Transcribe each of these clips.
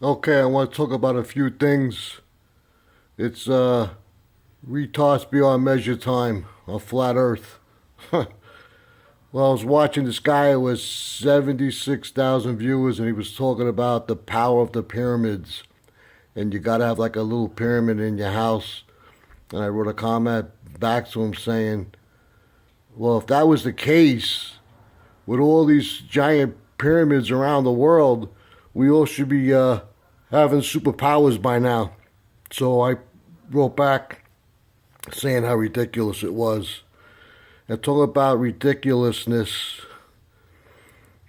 Okay, I want to talk about a few things. It's retards beyond measure time on flat Earth. Well, I was watching this guy who was 76,000 viewers, and he was talking about the power of the pyramids. And you got to have like a little pyramid in your house. And I wrote a comment back to him saying, well, if that was the case, with all these giant pyramids around the world, we all should be having superpowers by now. So I wrote back saying how ridiculous it was. And talking about ridiculousness,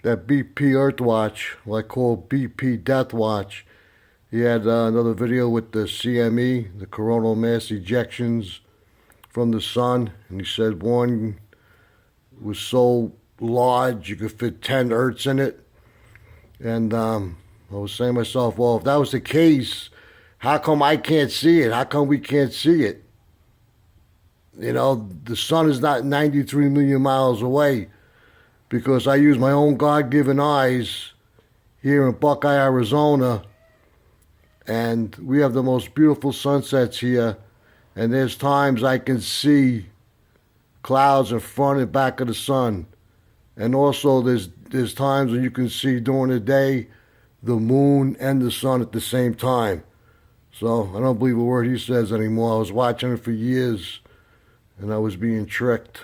that BP Earthwatch, what I call BP Deathwatch, he had another video with the CME, the coronal mass ejections from the sun, and he said one was so large you could fit 10 Earths in it. And I was saying to myself, well, if that was the case, how come I can't see it? How come we can't see it? You know, the sun is not 93 million miles away because I use my own God given eyes here in Buckeye, Arizona, and we have the most beautiful sunsets here. And there's times I can see clouds in front and back of the sun. And also, there's times when you can see during the day the moon and the sun at the same time. So I don't believe a word he says anymore. I was watching it for years, and I was being tricked.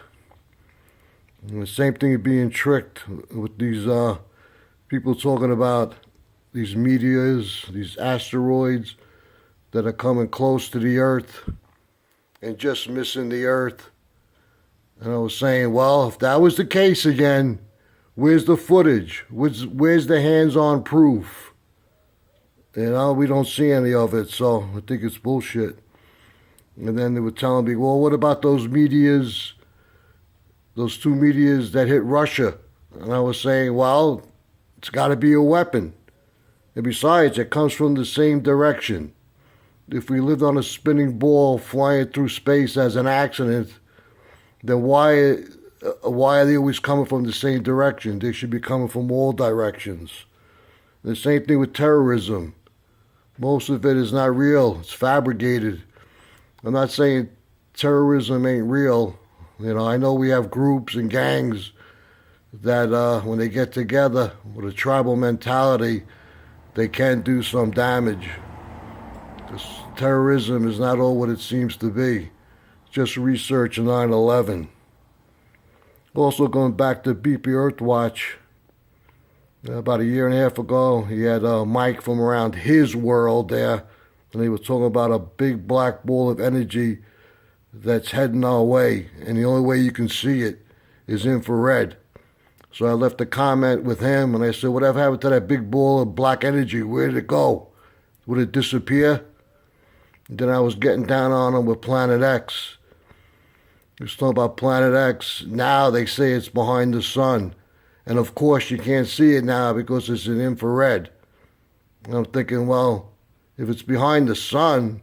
And the same thing of being tricked with these people talking about these meteors, these asteroids that are coming close to the Earth and just missing the Earth. And I was saying, well, if that was the case again, where's the footage? Where's the hands-on proof? You know, we don't see any of it, so I think it's bullshit. And then they were telling me, well, what about those meteors, those two meteors that hit Russia? And I was saying, well, it's got to be a weapon. And besides, it comes from the same direction. If we lived on a spinning ball flying through space as an accident, then why are they always coming from the same direction? They should be coming from all directions. The same thing with terrorism. Most of it is not real. It's fabricated. I'm not saying terrorism ain't real. You know, I know we have groups and gangs that when they get together with a tribal mentality, they can do some damage. This terrorism is not all what it seems to be. Just research 9/11. Also going back to BP Earthwatch, about a year and a half ago, he had Mike from around his world there, and he was talking about a big black ball of energy that's heading our way, and the only way you can see it is infrared. So I left a comment with him, and I said, whatever happened to that big ball of black energy? Where did it go? Would it disappear? And then I was getting down on him with Planet X. He was talking about Planet X. Now they say it's behind the sun. And of course you can't see it now because it's in infrared. And I'm thinking, well, if it's behind the sun,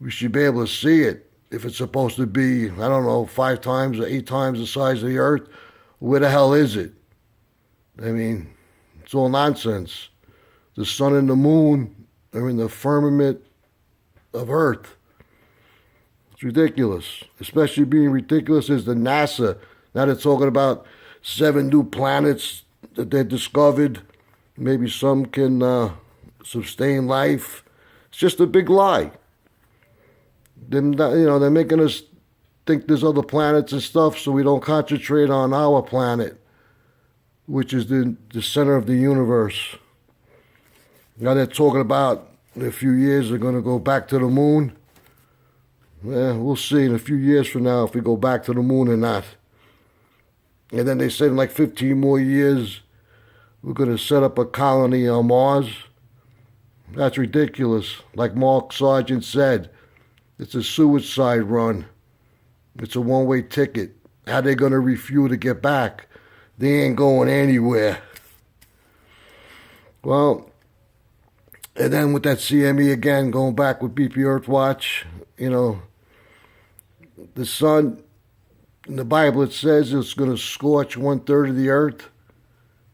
we should be able to see it. If it's supposed to be, I don't know, 5 times or 8 times the size of the Earth, where the hell is it? I mean, it's all nonsense. The sun and the moon are in the firmament of Earth. It's ridiculous. Especially being ridiculous is the NASA. Now they're talking about 7 new planets that they discovered. Maybe some can sustain life. It's just a big lie. They're making us think there's other planets and stuff so we don't concentrate on our planet, which is the center of the universe. Now they're talking about in a few years they're going to go back to the moon. Yeah, we'll see in a few years from now if we go back to the moon or not. And then they said in like 15 more years we're going to set up a colony on Mars. That's ridiculous. Like Mark Sargent said, it's a suicide run. It's a one-way ticket. How they going to refuel to get back? They ain't going anywhere. Well, and then with that CME again, going back with BP Earthwatch, you know, the sun, in the Bible it says it's going to scorch 1/3 of the earth.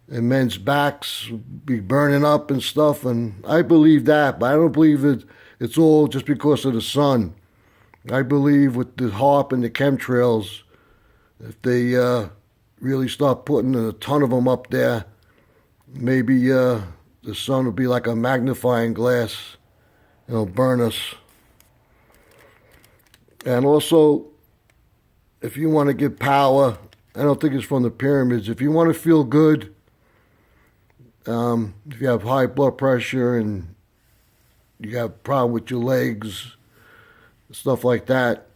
and men's backs be burning up and stuff. And I believe that, but I don't believe that it's all just because of the sun. I believe with the HAARP and the chemtrails, if they really start putting a ton of them up there, maybe the sun will be like a magnifying glass. It'll burn us. And also, if you want to get power, I don't think it's from the pyramids. If you want to feel good, if you have high blood pressure and you have a problem with your legs, stuff like that,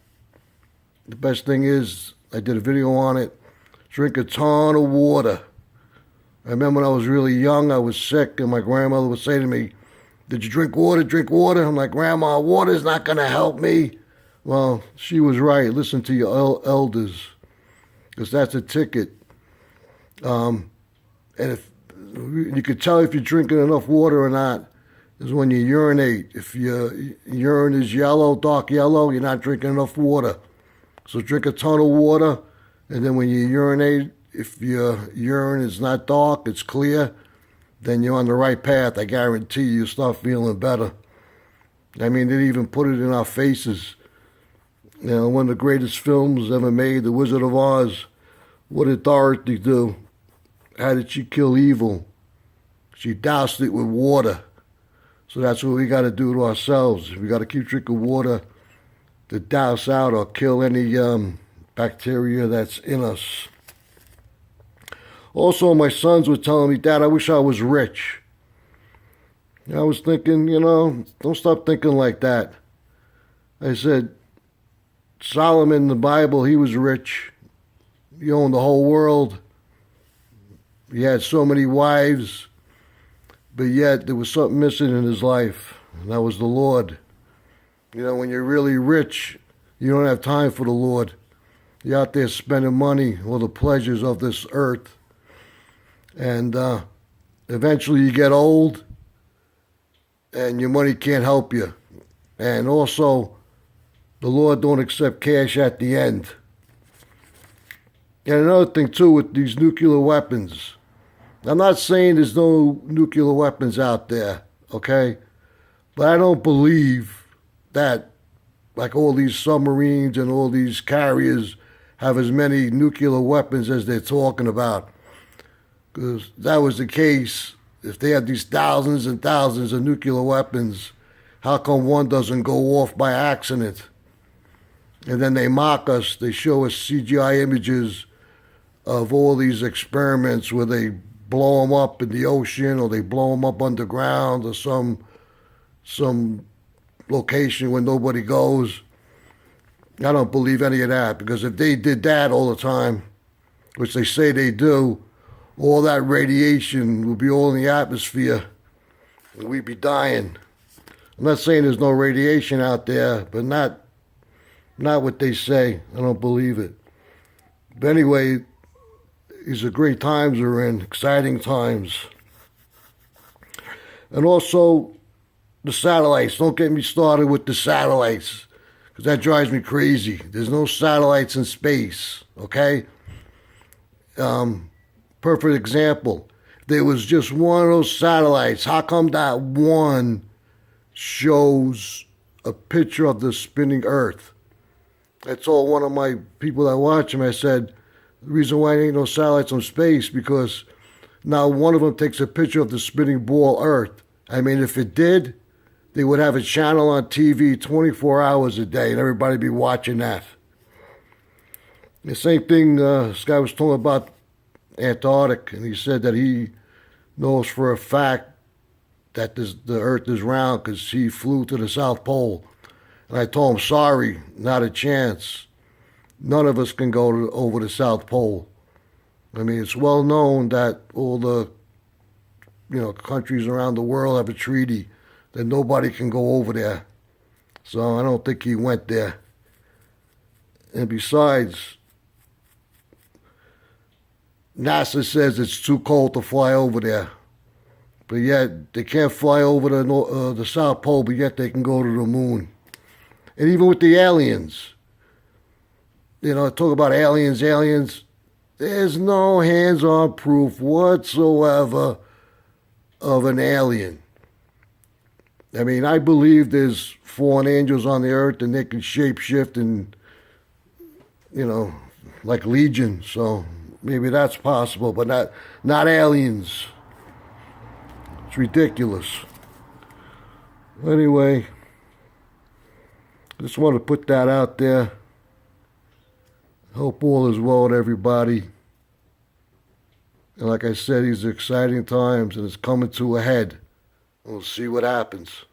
the best thing is, I did a video on it, drink a ton of water. I remember when I was really young, I was sick, and my grandmother would say to me, "Did you drink water? Drink water." I'm like, "Grandma, water's not going to help me." Well, she was right. Listen to your elders, because that's a ticket. And if you could tell if you're drinking enough water or not is when you urinate. If your urine is yellow, dark yellow, you're not drinking enough water. So drink a ton of water, and then when you urinate, if your urine is not dark, it's clear, then you're on the right path. I guarantee you start feeling better. I mean, they even put it in our faces. You know, one of the greatest films ever made, The Wizard of Oz. What did Dorothy do? How did she kill evil? She doused it with water. So that's what we got to do to ourselves. We got to keep drinking water to douse out or kill any bacteria that's in us. Also, my sons were telling me, "Dad, I wish I was rich." And I was thinking, don't stop thinking like that. I said, Solomon in the Bible, he was rich. He owned the whole world. He had so many wives, but yet there was something missing in his life, and that was the Lord. When you're really rich, you don't have time for the Lord. You're out there spending money for the pleasures of this earth. And eventually you get old, and your money can't help you. And also, the Lord don't accept cash at the end. And another thing, too, with these nuclear weapons. I'm not saying there's no nuclear weapons out there, okay? But I don't believe that, like all these submarines and all these carriers have as many nuclear weapons as they're talking about. Because if that was the case, if they had these thousands and thousands of nuclear weapons, how come one doesn't go off by accident? And then they mock us. They show us CGI images of all these experiments where they blow them up in the ocean or they blow them up underground or some location where nobody goes. I don't believe any of that, because if they did that all the time, which they say they do, all that radiation would be all in the atmosphere and we'd be dying. I'm not saying there's no radiation out there, but not what they say. I don't believe it. But anyway, these are great times we're in, exciting times. And also, the satellites. Don't get me started with the satellites, because that drives me crazy. There's no satellites in space, okay? Perfect example. If there was just one of those satellites, how come that one shows a picture of the spinning Earth? I told one of my people that watch him, I said, the reason why there ain't no satellites in space, because now one of them takes a picture of the spinning ball Earth. I mean, if it did, they would have a channel on TV 24 hours a day, and everybody would be watching that. The same thing, this guy was talking about Antarctic, and he said that he knows for a fact that the Earth is round because he flew to the South Pole. And I told him, sorry, not a chance. None of us can go over the South Pole. I mean, it's well known that all the countries around the world have a treaty that nobody can go over there. So I don't think he went there. And besides, NASA says it's too cold to fly over there. But yet, they can't fly over the South Pole, but yet they can go to the moon. And even with the aliens, talk about aliens. There's no hands-on proof whatsoever of an alien. I mean, I believe there's fallen angels on the earth and they can shapeshift and, like Legion. So maybe that's possible, but not aliens. It's ridiculous. Anyway, just want to put that out there. Hope all is well with everybody. And like I said, these are exciting times and it's coming to a head. We'll see what happens.